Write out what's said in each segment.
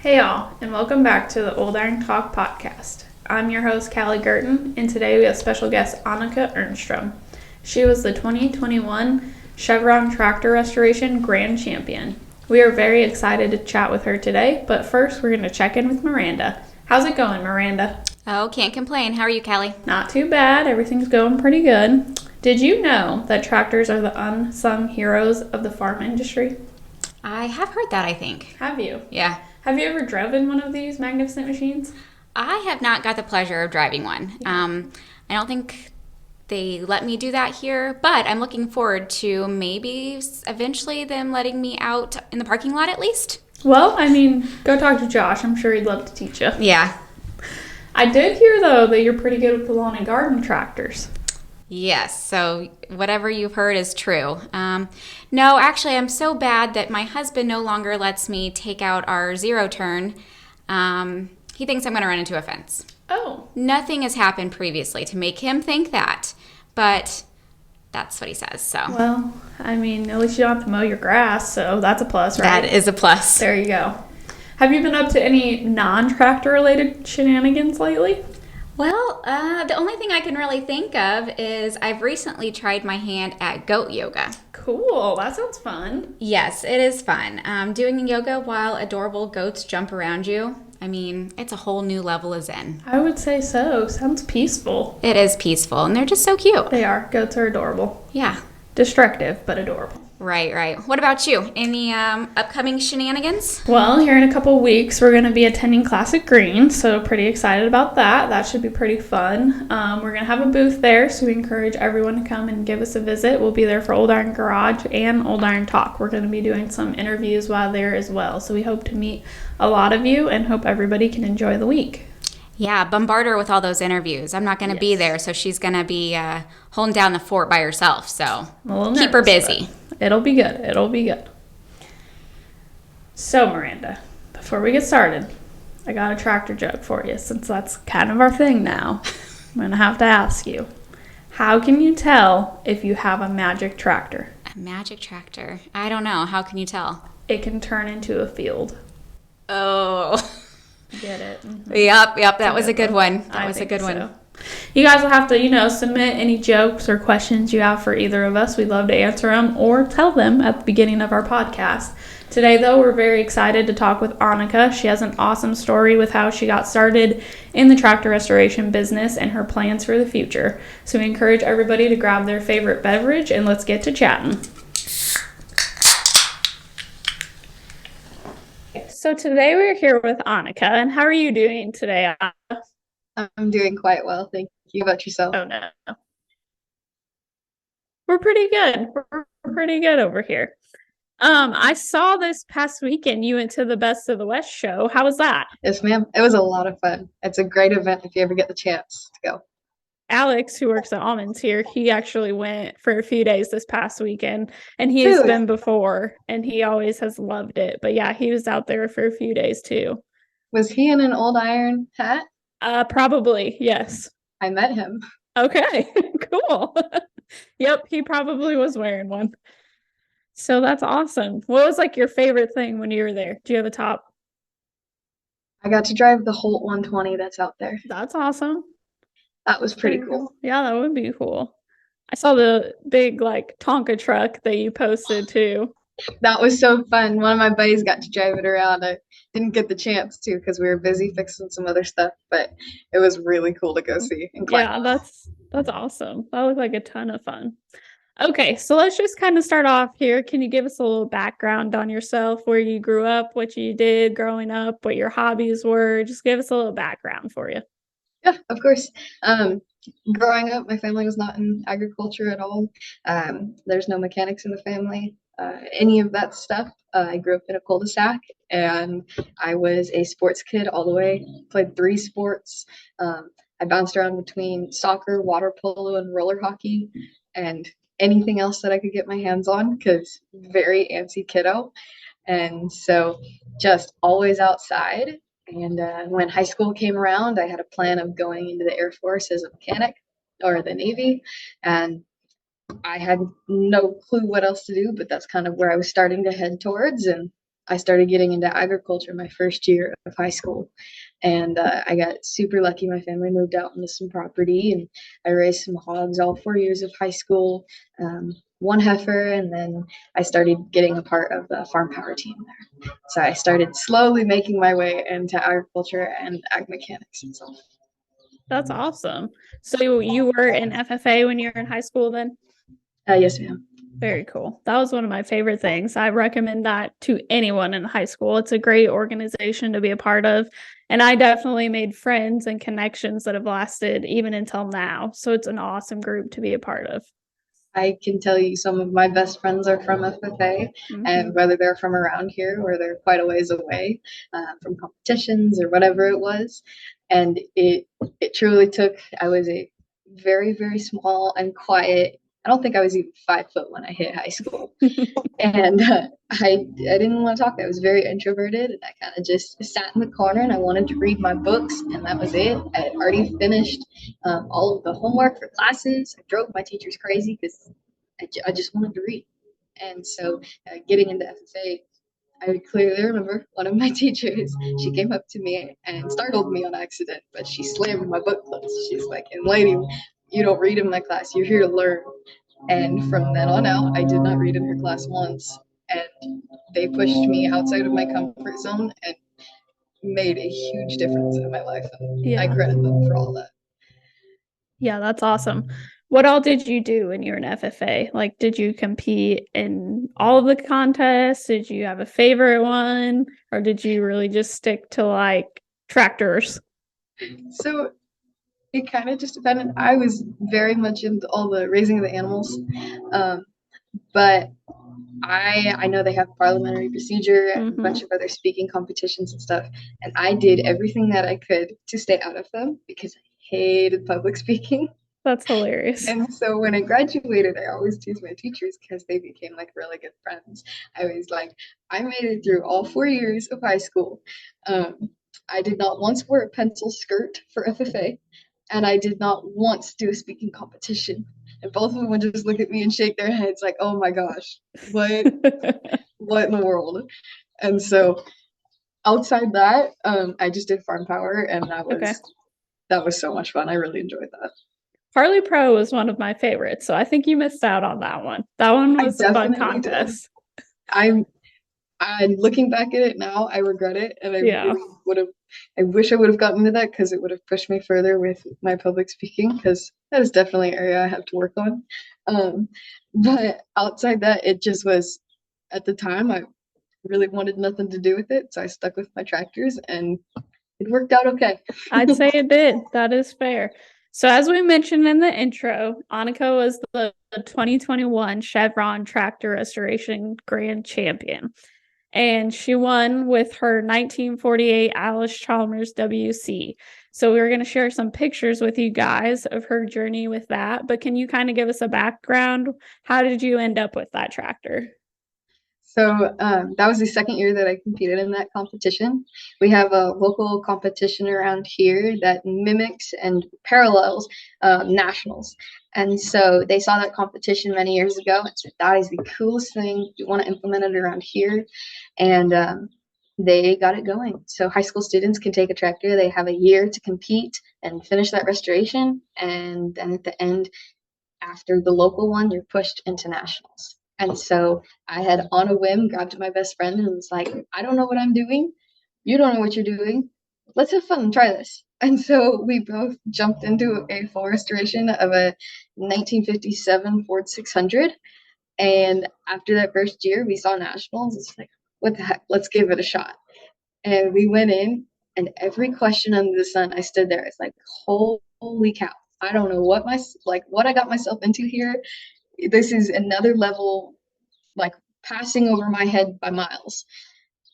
Hey y'all, and welcome back to the Old Iron Talk podcast. I'm your host, Callie Gurton, and today we have special guest Annika Ernstrom. She was the 2021 Chevron Tractor Restoration Grand Champion. We are very excited to chat with her today, but first we're going to check in with Miranda. How's it going, Miranda? Oh, can't complain. How are you, Callie? Not too bad. Everything's going pretty good. Did you know that tractors are the unsung heroes of the farm industry? I have heard that, I think. Have you? Yeah. Have you ever driven one of these magnificent machines? I have not got the pleasure of driving one. I don't think they let me do that here, but I'm looking forward to maybe eventually them letting me out in the parking lot at least. Well, go talk to Josh. I'm sure he'd love to teach you. Yeah. I did hear, though, that you're pretty good with the lawn and garden tractors. Yes, so whatever you've heard is true. No, actually, I'm so bad that my husband no longer lets me take out our zero turn. He thinks I'm going to run into a fence. Oh. Nothing has happened previously to make him think that, but that's what he says. So. Well, at least you don't have to mow your grass, so that's a plus, right? That is a plus. There you go. Have you been up to any non-tractor related shenanigans lately? Well, the only thing I can really think of is I've recently tried my hand at goat yoga. Cool. That sounds fun. Yes, it is fun. Doing yoga while adorable goats jump around you. It's a whole new level of zen. I would say so. Sounds peaceful. It is peaceful, and they're just so cute. They are. Goats are adorable. Yeah. Destructive, but adorable. Right. What about you? Any upcoming shenanigans? Well, here in a couple weeks, we're going to be attending Classic Green, so pretty excited about that. That should be pretty fun. We're going to have a booth there, so we encourage everyone to come and give us a visit. We'll be there for Old Iron Garage and Old Iron Talk. We're going to be doing some interviews while there as well, so we hope to meet a lot of you and hope everybody can enjoy the week. Yeah, bombard her with all those interviews. I'm not going to be there, so she's going to be holding down the fort by herself, so keep her busy. It'll be good. It'll be good. So, Miranda, before we get started, I got a tractor joke for you, since that's kind of our thing now. I'm going to have to ask you, how can you tell if you have a magic tractor? A magic tractor? I don't know. How can you tell? It can turn into a field. Oh. Get it? Mm-hmm. Yep. That was a good one. That was a good one. You guys will have to, submit any jokes or questions you have for either of us. We'd love to answer them or tell them at the beginning of our podcast. Today, though, we're very excited to talk with Annika. She has an awesome story with how she got started in the tractor restoration business and her plans for the future. So we encourage everybody to grab their favorite beverage and let's get to chatting. So today we're here with Annika, and how are you doing today, Annika? I'm doing quite well, thank you. About yourself? Oh, no. We're pretty good. We're pretty good over here. I saw this past weekend you went to the Best of the West show. How was that? Yes, ma'am. It was a lot of fun. It's a great event if you ever get the chance to go. Alex, who works at Almonds here, he actually went for a few days this past weekend, and he has been before, and he always has loved it. But yeah, he was out there for a few days too. Was he in an old iron hat? Probably, yes. I met him. Okay, cool. Yep, he probably was wearing one. So that's awesome. What was your favorite thing when you were there? Do you have a top? I got to drive the Holt 120 that's out there. That's awesome. That was pretty cool. Yeah, that would be cool. I saw the big Tonka truck that you posted too. That was so fun. One of my buddies got to drive it around. I didn't get the chance to because we were busy fixing some other stuff, but it was really cool to go see. Yeah, that's awesome. That looked like a ton of fun. Okay, so let's just kind of start off here. Can you give us a little background on yourself, where you grew up, what you did growing up, what your hobbies were? Just give us a little background for you. Yeah, of course. Growing up, my family was not in agriculture at all. There's no mechanics in the family, any of that stuff. I grew up in a cul-de-sac, and I was a sports kid all the way. Played 3 sports. I bounced around between soccer, water polo, and roller hockey, and anything else that I could get my hands on, because very antsy kiddo. And so just always outside. And when high school came around, I had a plan of going into the Air Force as a mechanic or the Navy. And I had no clue what else to do, but that's kind of where I was starting to head towards. And I started getting into agriculture my first year of high school. And I got super lucky. My family moved out into some property, and I raised some hogs all 4 years of high school, one heifer, and then I started getting a part of the farm power team there. So I started slowly making my way into agriculture and ag mechanics and stuff. That's awesome. So you were in FFA when you were in high school then? Yes, ma'am. Very cool. That was one of my favorite things. I recommend that to anyone in high school. It's a great organization to be a part of. And I definitely made friends and connections that have lasted even until now. So it's an awesome group to be a part of. I can tell you some of my best friends are from FFA, and whether they're from around here or they're quite a ways away from competitions or whatever it was. And it truly took, I was a very, very small and quiet. I don't think I was even 5 foot when I hit high school. And I didn't want to talk. I was very introverted, and I kind of just sat in the corner and I wanted to read my books, and that was it. I had already finished all of the homework for classes. I drove my teachers crazy because I just wanted to read. And so getting into FFA, I clearly remember one of my teachers, she came up to me and startled me on accident, but she slammed my book closed. She's like, "And lady, you don't read in my class. You're here to learn." And from then on out, I did not read in her class once. And they pushed me outside of my comfort zone and made a huge difference in my life. And I credit them for all that. Yeah, that's awesome. What all did you do when you were in FFA? Like, did you compete in all of the contests? Did you have a favorite one? Or did you really just stick to like tractors? So it kind of just depended. I was very much into all the raising of the animals. But I know they have parliamentary procedure and a bunch of other speaking competitions and stuff, and I did everything that I could to stay out of them because I hated public speaking. That's hilarious. And so when I graduated, I always teased my teachers because they became like really good friends. I was like, I made it through all 4 years of high school. I did not once wear a pencil skirt for FFA, and I did not once do a speaking competition. And both of them would just look at me and shake their heads like, "Oh my gosh, what in the world?" And so outside that, I just did farm power, and that was so much fun. I really enjoyed that. Harley Pro was one of my favorites, so I think you missed out on that one. That one was a fun contest. I'm looking back at it now, I regret it, and I really would have. I wish I would have gotten into that because it would have pushed me further with my public speaking, because that is definitely an area I have to work on. But outside that, it just was at the time I really wanted nothing to do with it, so I stuck with my tractors, and it worked out okay. I'd say it did. That is fair. So as we mentioned in the intro, Annika was the 2021 Chevron Tractor Restoration Grand Champion. And she won with her 1948 Alice Chalmers WC. So we were going to share some pictures with you guys of her journey with that. But can you kind of give us a background? How did you end up with that tractor? So that was the second year that I competed in that competition. We have a local competition around here that mimics and parallels nationals. And so they saw that competition many years ago and said, "That is the coolest thing. We want to implement it around here." And they got it going. So high school students can take a tractor. They have a year to compete and finish that restoration. And then at the end, after the local one, you're pushed into nationals. And so I had, on a whim, grabbed my best friend and was like, "I don't know what I'm doing. You don't know what you're doing. Let's have fun and try this." And so we both jumped into a full restoration of a 1957 Ford 600. And after that first year, we saw nationals. It's like, what the heck? Let's give it a shot. And we went in, and every question under the sun, I stood there. It's like, holy cow. I don't know what what I got myself into here. This is another level, like passing over my head by miles.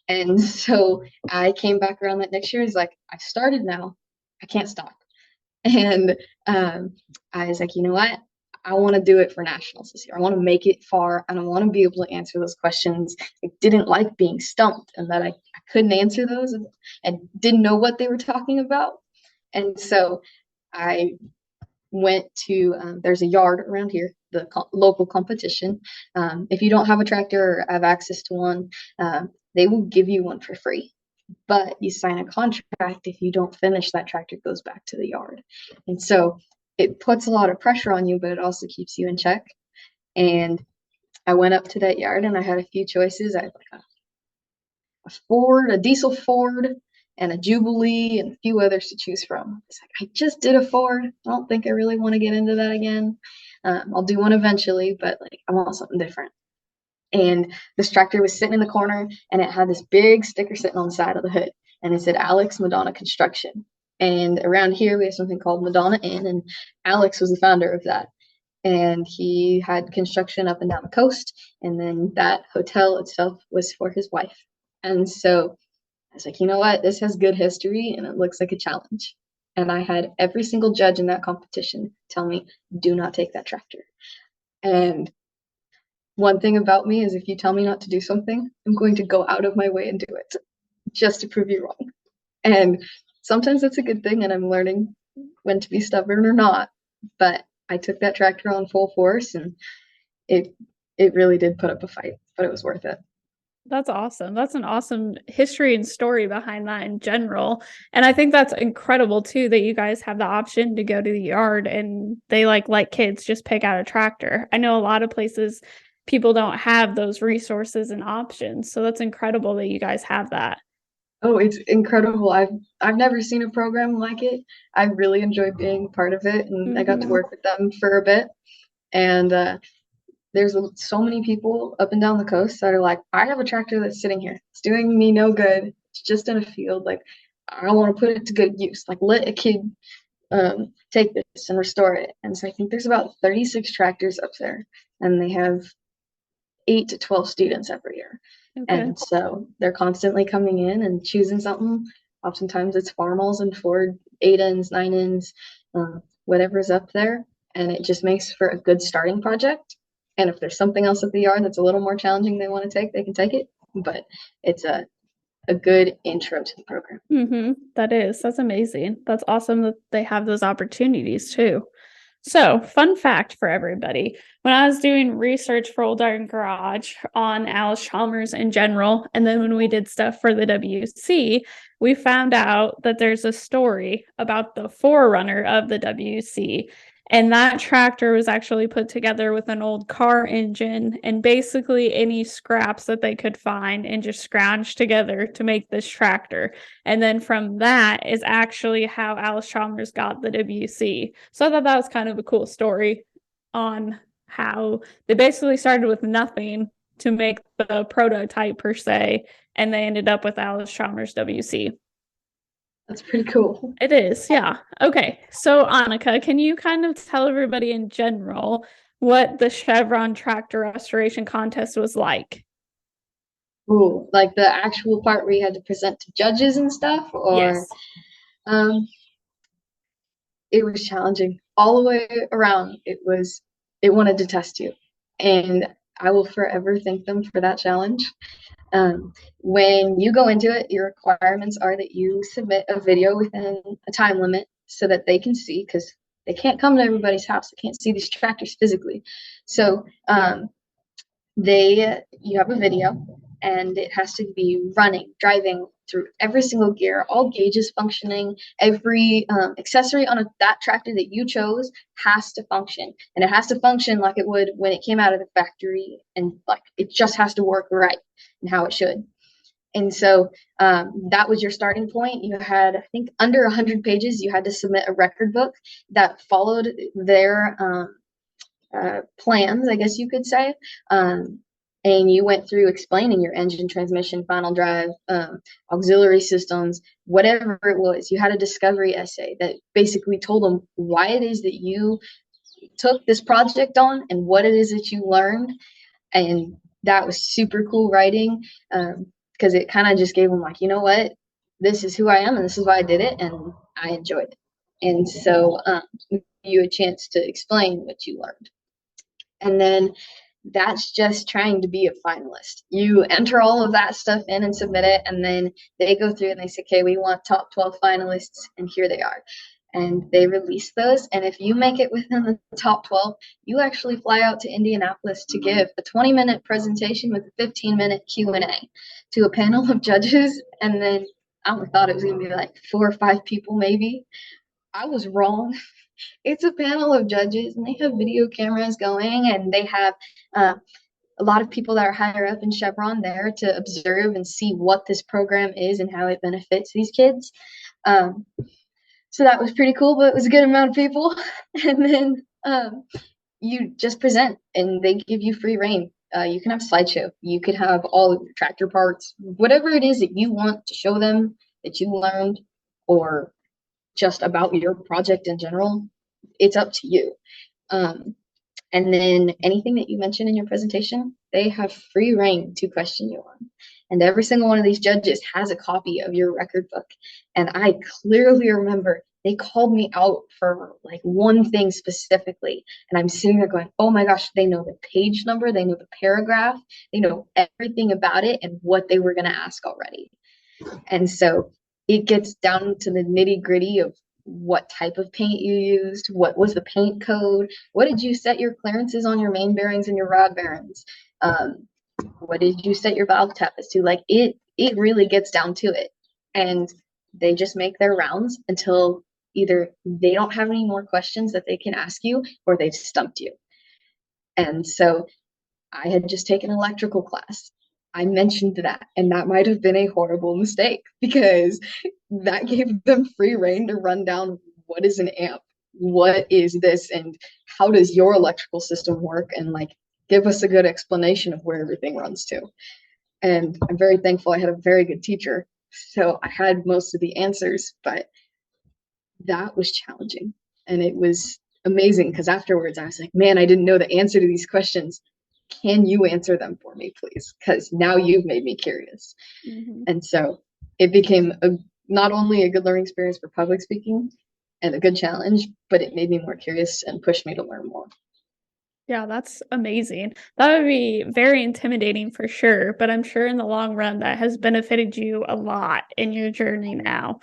And so I came back around that next year. It's like, I started now. I can't stop. And I was like, you know what? I want to do it for nationals this year. I want to make it far, and I want to be able to answer those questions. I didn't like being stumped and that I couldn't answer those and didn't know what they were talking about. And so I went to, there's a yard around here, the local competition. If you don't have a tractor or have access to one, they will give you one for free. But you sign a contract. If you don't finish, that tractor goes back to the yard. And so it puts a lot of pressure on you, but it also keeps you in check. And I went up to that yard and I had a few choices. I had like a Ford, a diesel Ford, and a Jubilee, and a few others to choose from. It's like, I just did a Ford. I don't think I really want to get into that again. I'll do one eventually, but like I want something different. And this tractor was sitting in the corner, and it had this big sticker sitting on the side of the hood, and it said Alex Madonna Construction. And around here we have something called Madonna Inn, and Alex was the founder of that. And he had construction up and down the coast, and then that hotel itself was for his wife. And so I was like, you know what? This has good history, and it looks like a challenge. And I had every single judge in that competition tell me, do not take that tractor. And one thing about me is if you tell me not to do something, I'm going to go out of my way and do it just to prove you wrong. And sometimes that's a good thing, and I'm learning when to be stubborn or not. But I took that tractor on full force, and it really did put up a fight, but it was worth it. That's awesome. That's an awesome history and story behind that in general. And I think that's incredible too that you guys have the option to go to the yard and they like kids just pick out a tractor. I know a lot of places people don't have those resources and options. So that's incredible that you guys have that. Oh, it's incredible. I've never seen a program like it. I really enjoyed being part of it, and I got to work with them for a bit. And there's so many people up and down the coast that are like, I have a tractor that's sitting here. It's doing me no good. It's just in a field. Like, I want to put it to good use. Like, let a kid take this and restore it. And so I think there's about 36 tractors up there, and they have 8 to 12 students every year. Okay. And so they're constantly coming in and choosing something. Oftentimes it's Farmalls and Ford 8Ns, 9Ns, whatever's up there. And it just makes for a good starting project. And if there's something else at the yard that's a little more challenging they want to take, they can take it. But it's a good intro to the program. That's amazing. That's awesome that they have those opportunities too. So, fun fact for everybody. When I was doing research for Old Iron Garage on Allis-Chalmers in general, and then when we did stuff for the WC, we found out that there's a story about the forerunner of the WC. And that tractor was actually put together with an old car engine and basically any scraps that they could find and just scrounged together to make this tractor. And then from that is actually how Allis-Chalmers got the WC. So I thought that was kind of a cool story on how they basically started with nothing to make the prototype per se, and they ended up with Allis-Chalmers WC. That's pretty cool. It is, yeah. Okay, so Annika, can you kind of tell everybody in general what the Chevron Tractor Restoration Contest was like? Ooh, like the actual part where you had to present to judges and stuff? Or yes. It was challenging all the way around. It wanted to test you, and I will forever thank them for that challenge. When you go into it, your requirements are that you submit a video within a time limit so that they can see, because they can't come to everybody's house. They can't see these tractors physically. So you have a video, and it has to be running, driving through every single gear, all gauges functioning, every accessory on that tractor that you chose has to function. And it has to function like it would when it came out of the factory, and like it just has to work right and how it should. And so that was your starting point. You had, I think, under 100 pages. You had to submit a record book that followed their plans, I guess you could say. And you went through explaining your engine, transmission, final drive, auxiliary systems, whatever it was. You had a discovery essay that basically told them why it is that you took this project on and what it is that you learned. And that was super cool writing, because it kind of just gave them like, you know what, this is who I am and this is why I did it, and I enjoyed it. And so you a chance to explain what you learned. And then that's just trying to be a finalist. You enter all of that stuff in and submit it, and then they go through and they say, okay, we want top 12 finalists, and here they are. and they release those. And if you make it within the top 12, you actually fly out to Indianapolis to give a 20-minute presentation with a 15-minute Q&A to a panel of judges. And then I only thought it was going to be like 4 or 5 people, maybe. I was wrong. It's a panel of judges, and they have video cameras going, and they have a lot of people that are higher up in Chevron there to observe and see what this program is and how it benefits these kids. So that was pretty cool, but it was a good amount of people. And then you just present, and they give you free reign. You can have a slideshow. You could have all of your tractor parts, whatever it is that you want to show them that you learned, or just about your project in general. It's up to you. And then anything that you mention in your presentation, they have free reign to question you on. And every single one of these judges has a copy of your record book. And I clearly remember they called me out for like one thing specifically. And I'm sitting there going, oh my gosh, they know the page number, they know the paragraph, they know everything about it and what they were going to ask already. And so it gets down to the nitty gritty of what type of paint you used, what was the paint code, what did you set your clearances on your main bearings and your rod bearings, what did you set your valve tappets to? Like it really gets down to it. And they just make their rounds until either they don't have any more questions that they can ask you, or they've stumped you. And so I had just taken electrical class. I mentioned that, and that might have been a horrible mistake, because that gave them free reign to run down what is an amp, what is this, and how does your electrical system work, and like give us a good explanation of where everything runs to. And I'm very thankful I had a very good teacher, so I had most of the answers, but that was challenging. And it was amazing, because afterwards I was like, man, I didn't know the answer to these questions. Can you answer them for me, please? Because now you've made me curious. Mm-hmm. And so it became not only a good learning experience for public speaking and a good challenge, but it made me more curious and pushed me to learn more. Yeah, that's amazing. That would be very intimidating for sure, but I'm sure in the long run that has benefited you a lot in your journey now.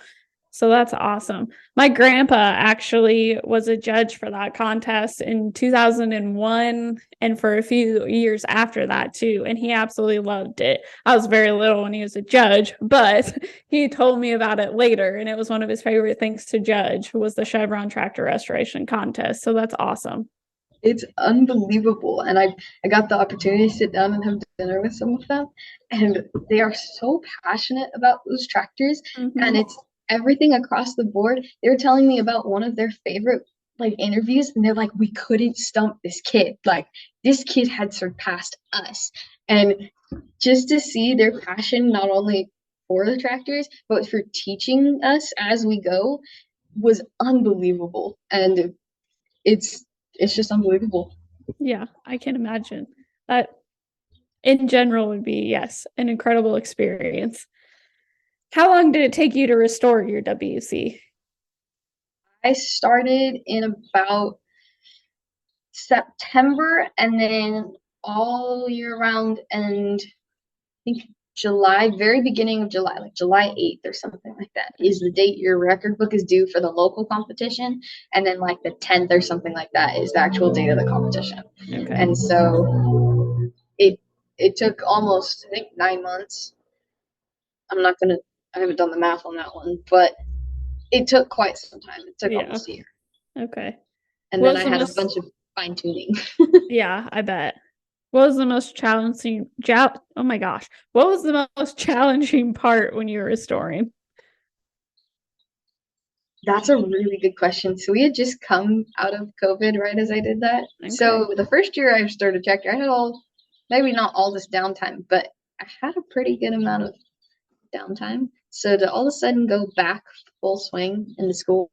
So that's awesome. My grandpa actually was a judge for that contest in 2001 and for a few years after that too. And he absolutely loved it. I was very little when he was a judge, but he told me about it later. And it was one of his favorite things to judge was the Chevron Tractor restoration contest. So that's awesome. It's unbelievable. And I got the opportunity to sit down and have dinner with some of them. And they are so passionate about those tractors. Mm-hmm. And it's everything across the board. They were telling me about one of their favorite like interviews, and they're like, we couldn't stump this kid. Like this kid had surpassed us. And just to see their passion, not only for the tractors, but for teaching us as we go, was unbelievable. And it's just unbelievable. Yeah, I can imagine. That in general would be, yes, an incredible experience. How long did it take you to restore your WC? I started in about September, and then all year round, and I think July, very beginning of July, like July 8th or something like that, is the date your record book is due for the local competition. And then like the 10th or something like that is the actual date of the competition. Okay. And so it took almost, I think, 9 months. I haven't done the math on that one, but it took quite some time. It took almost a year. Okay. And then I had a bunch of fine tuning. Yeah, I bet. What was the most challenging? Oh my gosh. What was the most challenging part when you were restoring? That's a really good question. So we had just come out of COVID right as I did that. Okay. So the first year I started tractor, I had maybe not all this downtime, but I had a pretty good amount of downtime. So to all of a sudden go back full swing into school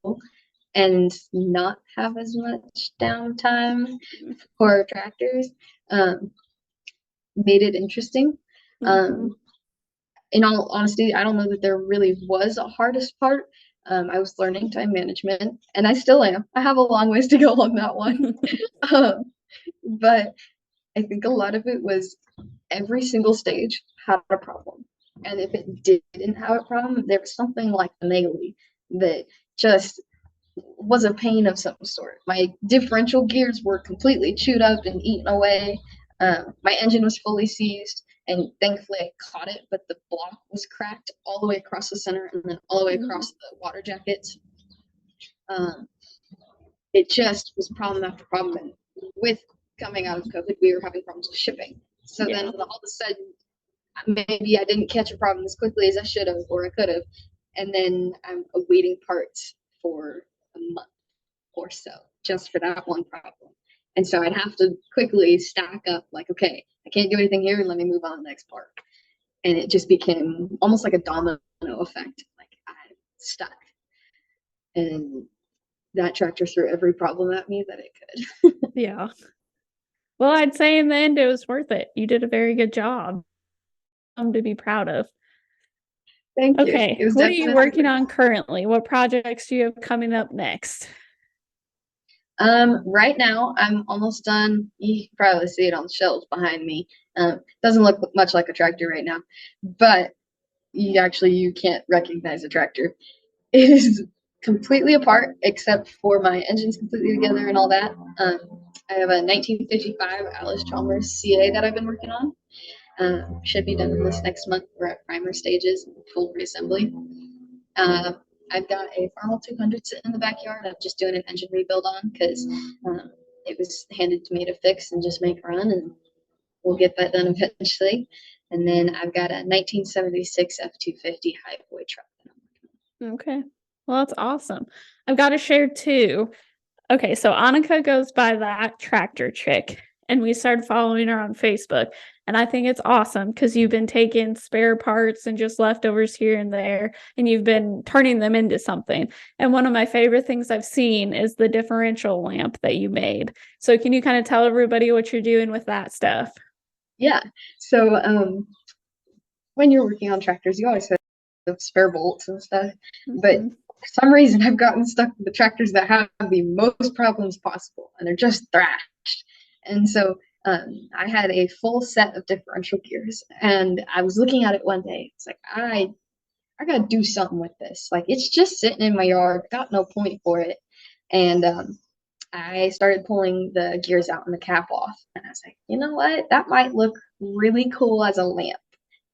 and not have as much downtime for tractors made it interesting. Mm-hmm. In all honesty, I don't know that there really was a hardest part. I was learning time management, and I still am. I have a long ways to go on that one. But I think a lot of it was every single stage had a problem. And if it didn't have a problem, there was something like the melee that just was a pain of some sort. My differential gears were completely chewed up and eaten away. My engine was fully seized, and thankfully I caught it, but the block was cracked all the way across the center and then all the way across the water jackets. It just was problem after problem. And with coming out of COVID, we were having problems with shipping. So then all of a sudden, maybe I didn't catch a problem as quickly as I should have or I could have. And then I'm awaiting parts for a month or so just for that one problem. And so I'd have to quickly stack up, like, okay, I can't do anything here. Let me move on to the next part. And it just became almost like a domino effect. Like I'm stuck. And that tractor threw every problem at me that it could. Yeah. Well, I'd say in the end it was worth it. You did a very good job. To be proud of. Thank you. Okay. What are you working on currently? What projects do you have coming up next? Right now I'm almost done. You can probably see it on the shelves behind me. Doesn't look much like a tractor right now, but you can't recognize a tractor. It is completely apart except for my engine's completely together and all that. I have a 1955 Alice Chalmers CA that I've been working on. Should be done this next month. We're at primer stages, full reassembly. I've got a Farmall 200 sitting in the backyard. I'm just doing an engine rebuild on because it was handed to me to fix and just make run, and we'll get that done eventually. And then I've got a 1976 F-250 highway truck. Okay. Well, that's awesome. I've got to share too. Okay, so Annika goes by that tractor chick, and we started following her on Facebook. And I think it's awesome because you've been taking spare parts and just leftovers here and there, and you've been turning them into something. And one of my favorite things I've seen is the differential lamp that you made. So can you kind of tell everybody what you're doing with that stuff? Yeah. So when you're working on tractors, you always have spare bolts and stuff. But for some reason, I've gotten stuck with the tractors that have the most problems possible, and they're just thrashed. And so I had a full set of differential gears, and I was looking at it one day. It's like I gotta do something with this. Like it's just sitting in my yard, got no point for it. And I started pulling the gears out and the cap off, and I was like, you know what? That might look really cool as a lamp.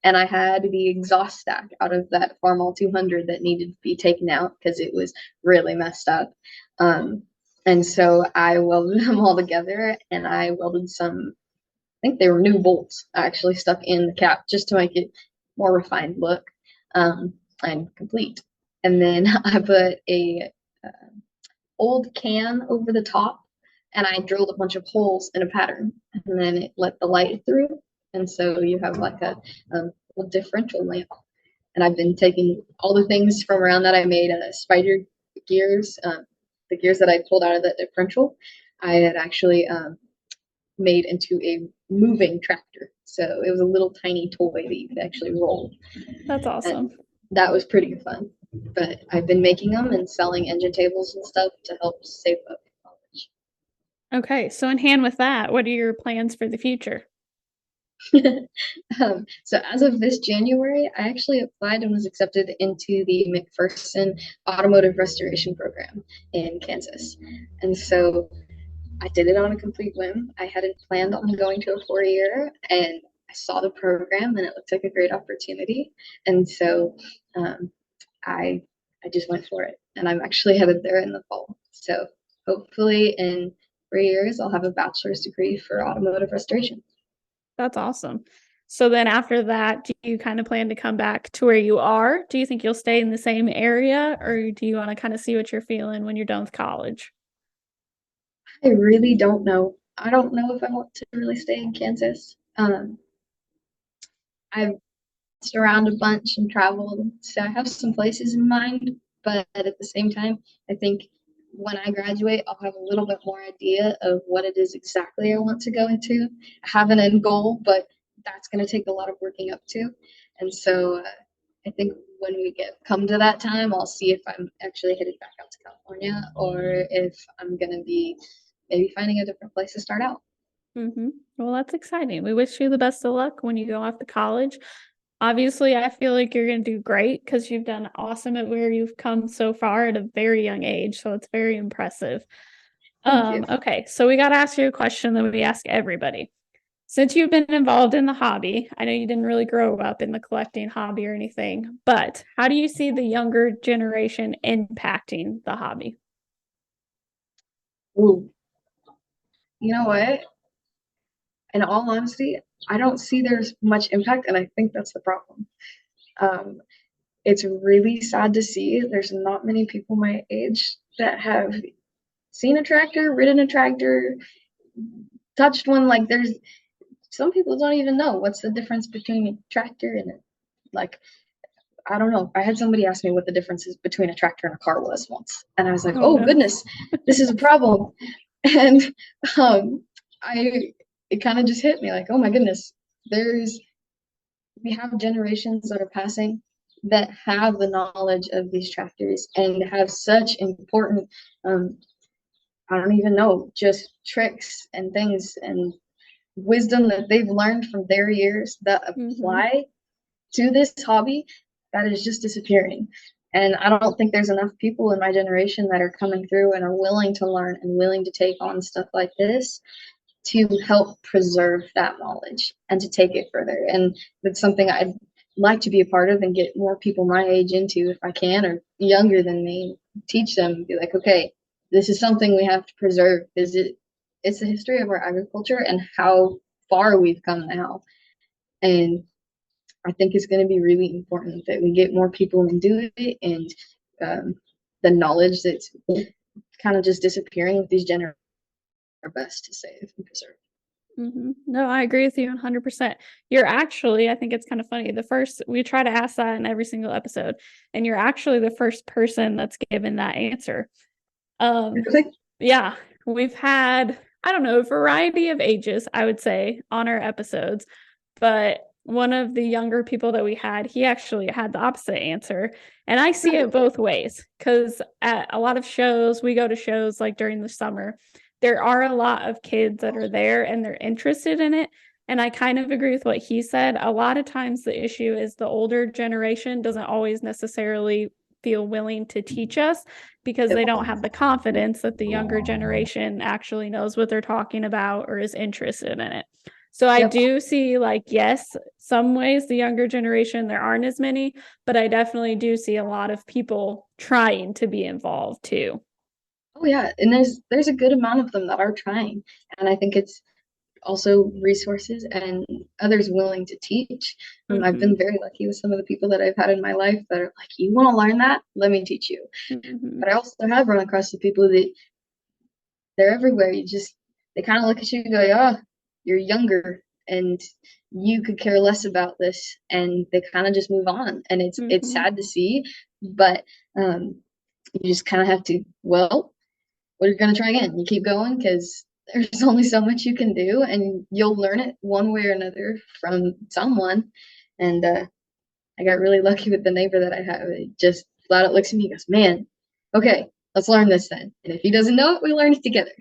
And I had the exhaust stack out of that Farmall 200 that needed to be taken out because it was really messed up. And so I welded them all together, and I welded some, I think they were new bolts actually stuck in the cap just to make it more refined look and complete. And then I put a old can over the top, and I drilled a bunch of holes in a pattern, and then it let the light through. And so you have like a differential lamp. And I've been taking all the things from around that. I made spider gears, the gears that I pulled out of the differential. I had actually made into a moving tractor. So it was a little tiny toy that you could actually roll. That's awesome. And that was pretty fun. But I've been making them and selling engine tables and stuff to help save up college. Okay, so in hand with that, what are your plans for the future? So as of this January, I actually applied and was accepted into the McPherson Automotive Restoration Program in Kansas. And so I did it on a complete whim. I hadn't planned on going to a 4-year, and I saw the program and it looked like a great opportunity. And so I just went for it. And I'm actually headed there in the fall. So hopefully in 3 years, I'll have a bachelor's degree for automotive restoration. That's awesome. So then after that, do you kind of plan to come back to where you are? Do you think you'll stay in the same area, or do you want to kind of see what you're feeling when you're done with college? I really don't know. I don't know if I want to really stay in Kansas. I've bounced around a bunch and traveled, so I have some places in mind, but at the same time, I think when I graduate, I'll have a little bit more idea of what it is exactly I want to go into. I have an end goal, but that's going to take a lot of working up to. And so I think when we come to that time, I'll see if I'm actually headed back out to California or if I'm going to be maybe finding a different place to start out. Well, that's exciting. We wish you the best of luck when you go off to college. Obviously, I feel like you're going to do great because you've done awesome at where you've come so far at a very young age. So it's very impressive. Thank you. Okay, so we got to ask you a question that we ask everybody. Since you've been involved in the hobby, I know you didn't really grow up in the collecting hobby or anything, but how do you see the younger generation impacting the hobby? Ooh, you know what? In all honesty, I don't see there's much impact, and I think that's the problem. Um, it's really sad to see there's not many people my age that have seen a tractor, ridden a tractor, touched one. Like there's some people don't even know what's the difference between a tractor and like I don't know. I had somebody ask me what the difference is between a tractor and a car was once, and I was like, Oh "Oh no. goodness, this is a problem." And um, I it kind of just hit me like, "Oh my goodness, there's we have generations that are passing that have the knowledge of these tractors and have such important um, I don't even know, just tricks and things and wisdom that they've learned from their years that Mm-hmm. apply to this hobby that is just disappearing. And I don't think there's enough people in my generation that are coming through and are willing to learn and willing to take on stuff like this to help preserve that knowledge and to take it further. And that's something I'd like to be a part of and get more people my age into if I can, or younger than me, teach them, be like, okay, this is something we have to preserve. It's the history of our agriculture and how far we've come now. And I think it's going to be really important that we get more people into it and um, the knowledge that's kind of just disappearing with these generations are best to save and preserve. Mm-hmm. No, I agree with you 100%. You're actually, I think it's kind of funny. We try to ask that in every single episode, and you're actually the first person that's given that answer. Um, Really? yeah, we've had, I don't know, a variety of ages, I would say, on our episodes, but one of the younger people that we had, he actually had the opposite answer. And I see it both ways because at a lot of shows, we go to shows like during the summer, there are a lot of kids that are there and they're interested in it. And I kind of agree with what he said. A lot of times the issue is the older generation doesn't always necessarily feel willing to teach us because they don't have the confidence that the younger generation actually knows what they're talking about or is interested in it. So I Yep. do see, like, yes, some ways the younger generation, there aren't as many, but I definitely do see a lot of people trying to be involved too. Oh yeah, and there's a good amount of them that are trying, and I think it's also resources and others willing to teach. I've Mm-hmm. been very lucky with some of the people that I've had in my life that are like, "You want to learn that? Let me teach you." Mm-hmm. But I also have run across the people that they're everywhere. They kind of look at you and go, "Oh, you're younger and you could care less about this," and they kind of just move on. And it's Mm-hmm. sad to see, but you just kind of have to, well, we're going to try again. You keep going because there's only so much you can do, and you'll learn it one way or another from someone. And I got really lucky with the neighbor that I have. It just flat out looks at me and goes, "Man, okay, let's learn this then." And if he doesn't know it, we learn it together.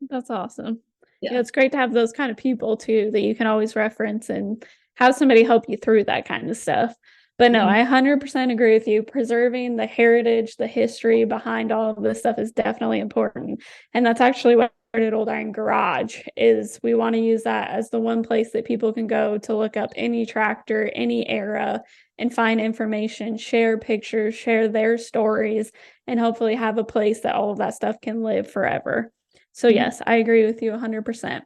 That's awesome. Yeah, Yeah. it's great to have those kind of people too that you can always reference and have somebody help you through that kind of stuff. But no, Mhm. I 100% agree with you. Preserving the heritage, the history behind all of this stuff is definitely important. And that's actually what started Old Iron Garage is we want to use that as the one place that people can go to look up any tractor, any era, and find information, share pictures, share their stories, and hopefully have a place that all of that stuff can live forever. So Mhm. yes, I agree with you 100%.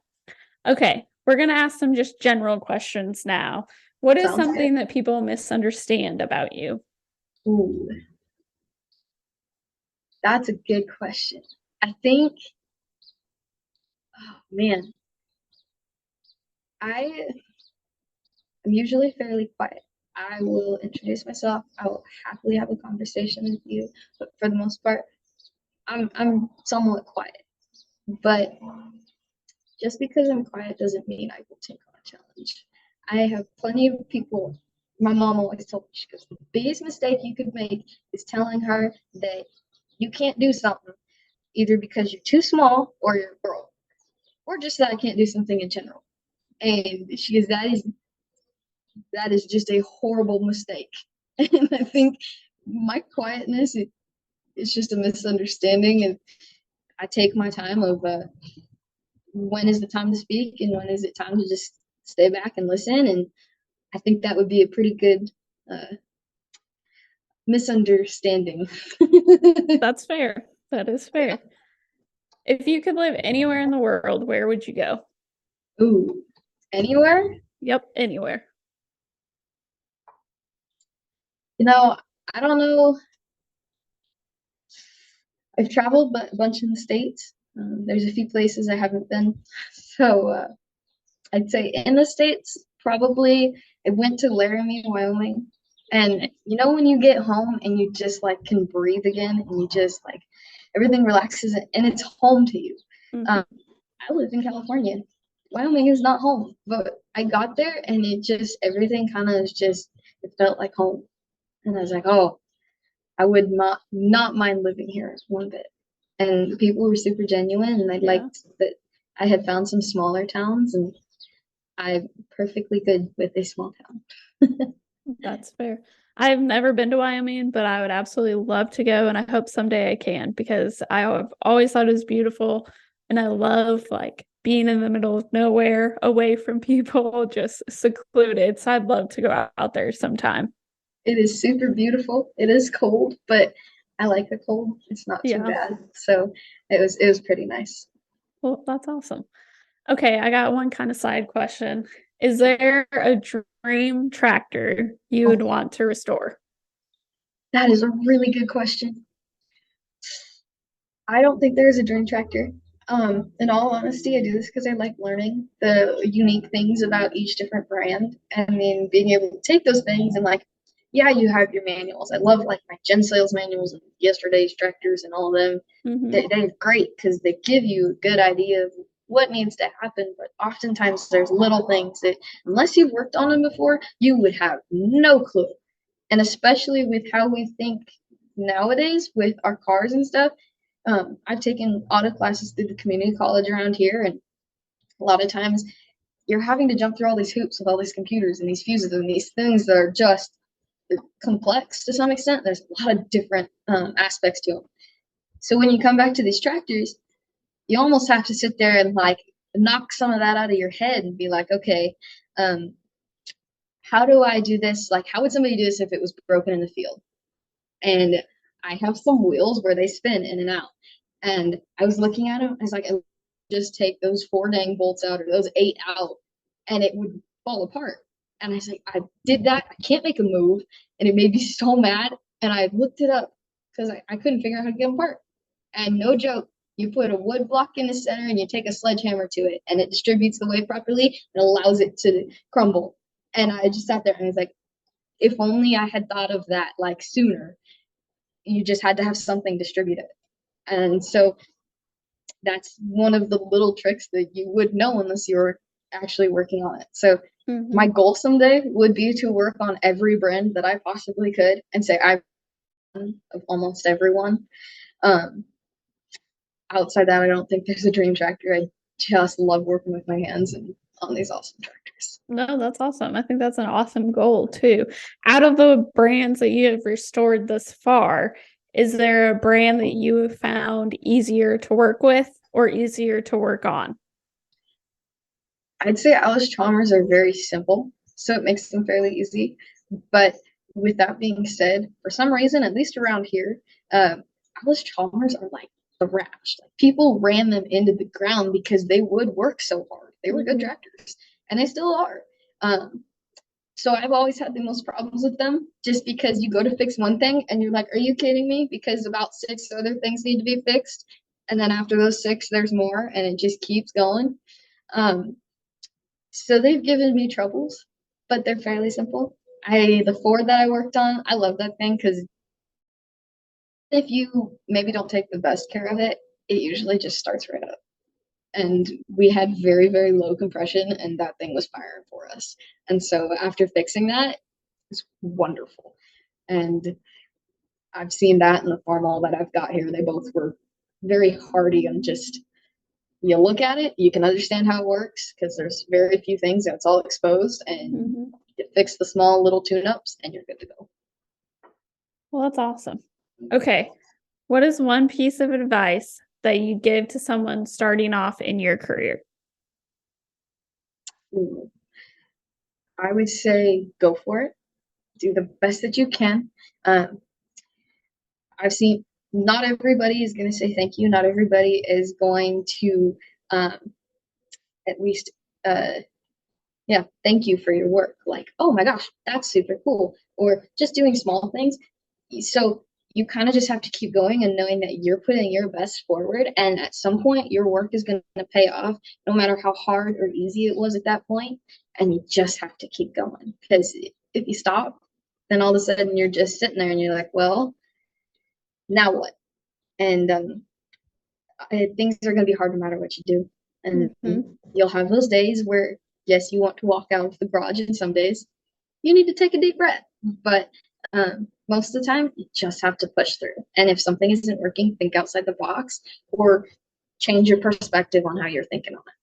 Okay, we're going to ask some just general questions now. What is Sounds good. something that people misunderstand about you? Ooh, that's a good question. I think, oh man, I am usually fairly quiet. I will introduce myself. I will happily have a conversation with you, but for the most part, I'm somewhat quiet. But just because I'm quiet doesn't mean I will take on a challenge. I have plenty of people. My mom always told me, she goes, the biggest mistake you could make is telling her that you can't do something either because you're too small or you're a girl, or just that I can't do something in general. And she goes, that is that is just a horrible mistake. And I think my quietness, it's just a misunderstanding. And I take my time of when is the time to speak and when is it time to just stay back and listen. And I think that would be a pretty good misunderstanding. That's fair. That is fair. If you could live anywhere in the world, where would you go? Ooh, anywhere? Yep, anywhere. I don't know. I've traveled a bunch in the States. There's a few places I haven't been. So I'd say in the States, probably I went to Laramie, Wyoming. And when you get home and you just like can breathe again and you just like everything relaxes and it's home to you. Mm-hmm. I live in California. Wyoming is not home, but I got there and everything kind of it felt like home. And I was like, oh, I would not mind living here one bit. And the people were super genuine, and I liked that I had found some smaller towns, and I'm perfectly good with a small town. That's fair. I've never been to Wyoming, but I would absolutely love to go, and I hope someday I can because I have always thought it was beautiful, and I love like being in the middle of nowhere, away from people, just secluded. So I'd love to go out there sometime. It is super beautiful. It is cold, but I like the cold. It's not too bad. So it was pretty nice. Well, that's awesome. Okay, I got one kind of side question. Is there a dream tractor you would want to restore? That is a really good question. I don't think there is a dream tractor. In all honesty, I do this because I like learning the unique things about each different brand, and then being able to take those things and like, yeah, you have your manuals. I love like my Gen Sales manuals and yesterday's tractors and all of them. Mm-hmm. They're great because they give you a good idea of what needs to happen. But oftentimes there's little things that unless you've worked on them before, you would have no clue. And especially with how we think nowadays with our cars and stuff. I've taken auto classes through the community college around here, and a lot of times you're having to jump through all these hoops with all these computers and these fuses and these things that are just complex to some extent. There's a lot of different aspects to them. So when you come back to these tractors, you almost have to sit there and like knock some of that out of your head and be like, okay, how do I do this? Like, how would somebody do this if it was broken in the field? And I have some wheels where they spin in and out. And I was looking at them, I was like, I just take those 4 dang bolts out or those 8 out, and it would fall apart. And I was like, I did that. I can't make a move. And it made me so mad. And I looked it up because I couldn't figure out how to get them apart. And no joke, you put a wood block in the center and you take a sledgehammer to it, and it distributes the weight properly and allows it to crumble. And I just sat there and I was like, if only I had thought of that like sooner. You just had to have something distributed. And so that's one of the little tricks that you would know unless you're actually working on it. So my goal someday would be to work on every brand that I possibly could and say I've done of almost everyone. Outside that, I don't think there's a dream tractor. I just love working with my hands and on these awesome tractors. No, that's awesome. I think that's an awesome goal too. Out of the brands that you have restored thus far, is there a brand that you have found easier to work with or easier to work on? I'd say Alice Chalmers are very simple, so it makes them fairly easy. But with that being said, for some reason, at least around here, Alice Chalmers are like thrashed. Like, people ran them into the ground because they would work so hard. They were good tractors, and they still are. So I've always had the most problems with them just because you go to fix one thing and you're like, are you kidding me? Because about 6 other things need to be fixed. And then after those 6, there's more, and it just keeps going. So they've given me troubles, but they're fairly simple. The Ford that I worked on, I love that thing because if you maybe don't take the best care of it, it usually just starts right up. And we had very, very low compression, and that thing was firing for us. And so after fixing that, it's wonderful. And I've seen that in the Farmall that I've got here. They both were very hardy and just, look at it, you can understand how it works because there's very few things that's all exposed, and You fix the small little tune-ups and you're good to go. Well, that's awesome. Okay. What is one piece of advice that you give to someone starting off in your career? Ooh. I would say go for it. Do the best that you can. Um, I've seen not everybody is going to say thank you. Not everybody is going to um, at least, yeah, thank you for your work. Like, oh my gosh, that's super cool. Or just doing small things. So you kind of just have to keep going and knowing that you're putting your best forward. And at some point, your work is going to pay off, no matter how hard or easy it was at that point. And you just have to keep going. Because if you stop, then all of a sudden you're just sitting there and you're like, well, now what? And things are going to be hard no matter what you do. And you'll have those days where, yes, you want to walk out of the garage, and some days you need to take a deep breath. But most of the time, you just have to push through. And if something isn't working, think outside the box or change your perspective on how you're thinking on it.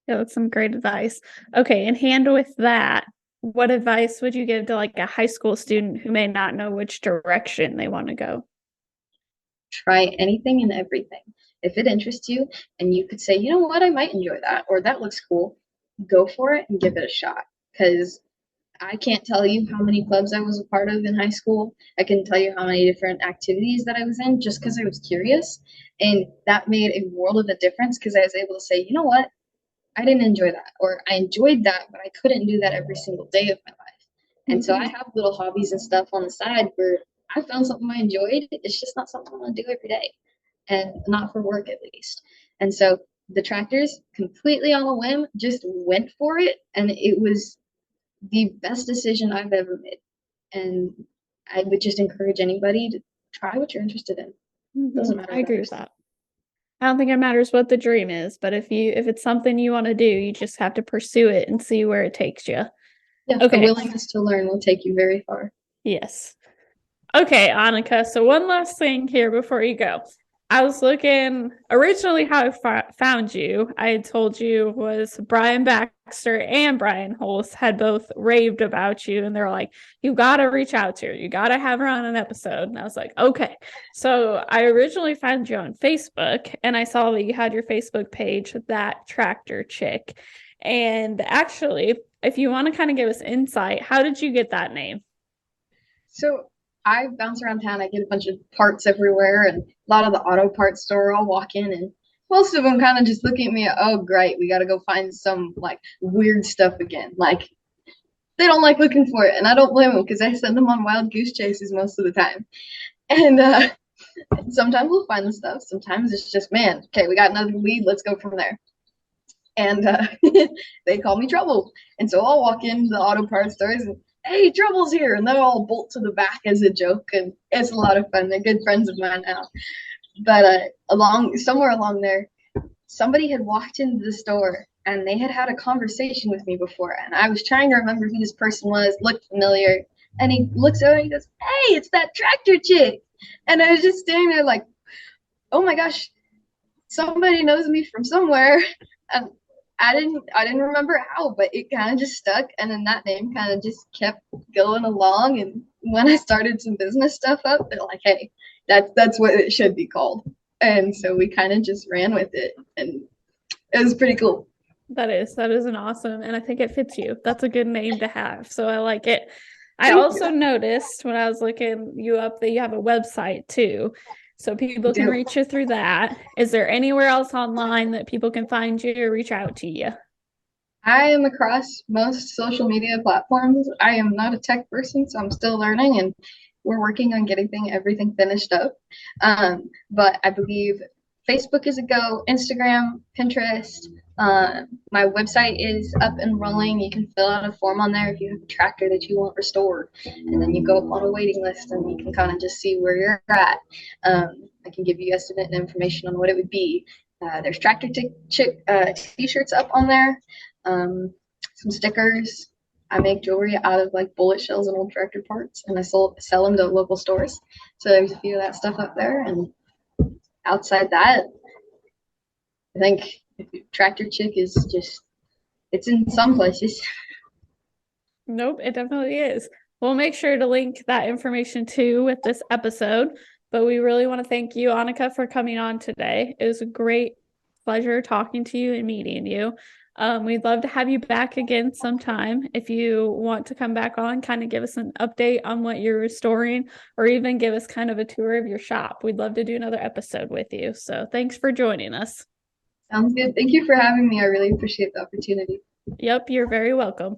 Yeah, that's some great advice. Okay, in hand with that, what advice would you give to like a high school student who may not know which direction they want to go? Try anything and everything. If it interests you and you could say, you know what, I might enjoy that, or that looks cool, go for it and give it a shot. Because I can't tell you how many clubs I was a part of in high school. I can tell you how many different activities that I was in just because I was curious. And that made a world of a difference because I was able to say, you know what, I didn't enjoy that, or I enjoyed that, but I couldn't do that every single day of my life. And so I have little hobbies and stuff on the side where I found something I enjoyed. It's just not something I want to do every day, and not for work at least. And so the tractors, completely on a whim, just went for it, and it was the best decision I've ever made. And I would just encourage anybody to try what you're interested in. Doesn't matter. I agree with that. I don't think it matters what the dream is, but if it's something you want to do, you just have to pursue it and see where it takes you. Yeah, okay. The willingness to learn will take you very far. Yes. Okay, Annika. So one last thing here before you go. I was looking originally how I found you. I had told you was Brian Baxter and Brian Holst had both raved about you, and they're like, "You got to reach out to her. You got to have her on an episode." And I was like, "Okay." So I originally found you on Facebook, and I saw that you had your Facebook page, That Tractor Chick. And actually, if you want to kind of give us insight, how did you get that name? So I bounce around town. I get a bunch of parts everywhere, and a lot of the auto parts store. I'll walk in, and most of them kind of just look at me. Oh, great, we got to go find some like weird stuff again. Like they don't like looking for it, and I don't blame them because I send them on wild goose chases most of the time. And sometimes we'll find the stuff. Sometimes it's just, man, okay, we got another lead. Let's go from there. And they call me Trouble, and so I'll walk into the auto parts stores and, hey, Trouble's here, and they'll all bolt to the back as a joke, and it's a lot of fun. They're good friends of mine now. But somewhere along there, somebody had walked into the store and they had had a conversation with me before, and I was trying to remember who this person was, looked familiar, and he looks over and he goes, "Hey, it's that tractor chick." And I was just standing there like, oh my gosh, somebody knows me from somewhere. And I didn't remember how, but it kind of just stuck, and then that name kind of just kept going along. And when I started some business stuff up, they're like, "Hey, that's what it should be called." And so we kind of just ran with it, and it was pretty cool. That is an awesome, and I think it fits you. That's a good name to have, so I like it. I also noticed when I was looking you up that you have a website too, so people can reach you through that. Is there anywhere else online that people can find you or reach out to you? I am across most social media platforms. I am not a tech person, so I'm still learning, and we're working on getting everything finished up. But I believe Facebook is a go, Instagram, Pinterest. My website is up and rolling. You can fill out a form on there if you have a tractor that you want restored, and then you go up on a waiting list, and you can kind of just see where you're at. I can give you estimate information on what it would be. There's tractor t-shirts up on there. Some stickers. I make jewelry out of like bullet shells and old tractor parts, and I sell them to local stores. So there's a few of that stuff up there. And outside that, I think Tractor Chick is just, it's in some places. Nope, it definitely is. We'll make sure to link that information too with this episode. But we really want to thank you, Annika, for coming on today. It was a great pleasure talking to you and meeting you. We'd love to have you back again sometime. If you want to come back on, kind of give us an update on what you're restoring, or even give us kind of a tour of your shop. We'd love to do another episode with you. So thanks for joining us. Sounds good. Thank you for having me. I really appreciate the opportunity. Yep, you're very welcome.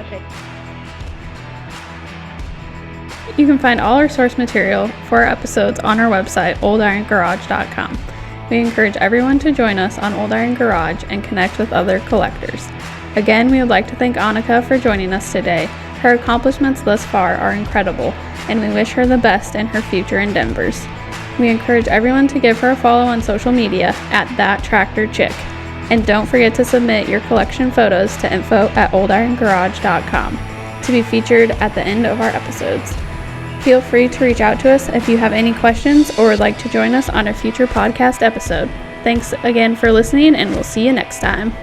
Okay. You can find all our source material for our episodes on our website, oldirongarage.com. We encourage everyone to join us on Old Iron Garage and connect with other collectors. Again, we would like to thank Annika for joining us today. Her accomplishments thus far are incredible, and we wish her the best in her future endeavors. We encourage everyone to give her a follow on social media at @ThatTractorChick. And don't forget to submit your collection photos to info@oldirongarage.com to be featured at the end of our episodes. Feel free to reach out to us if you have any questions or would like to join us on a future podcast episode. Thanks again for listening, and we'll see you next time.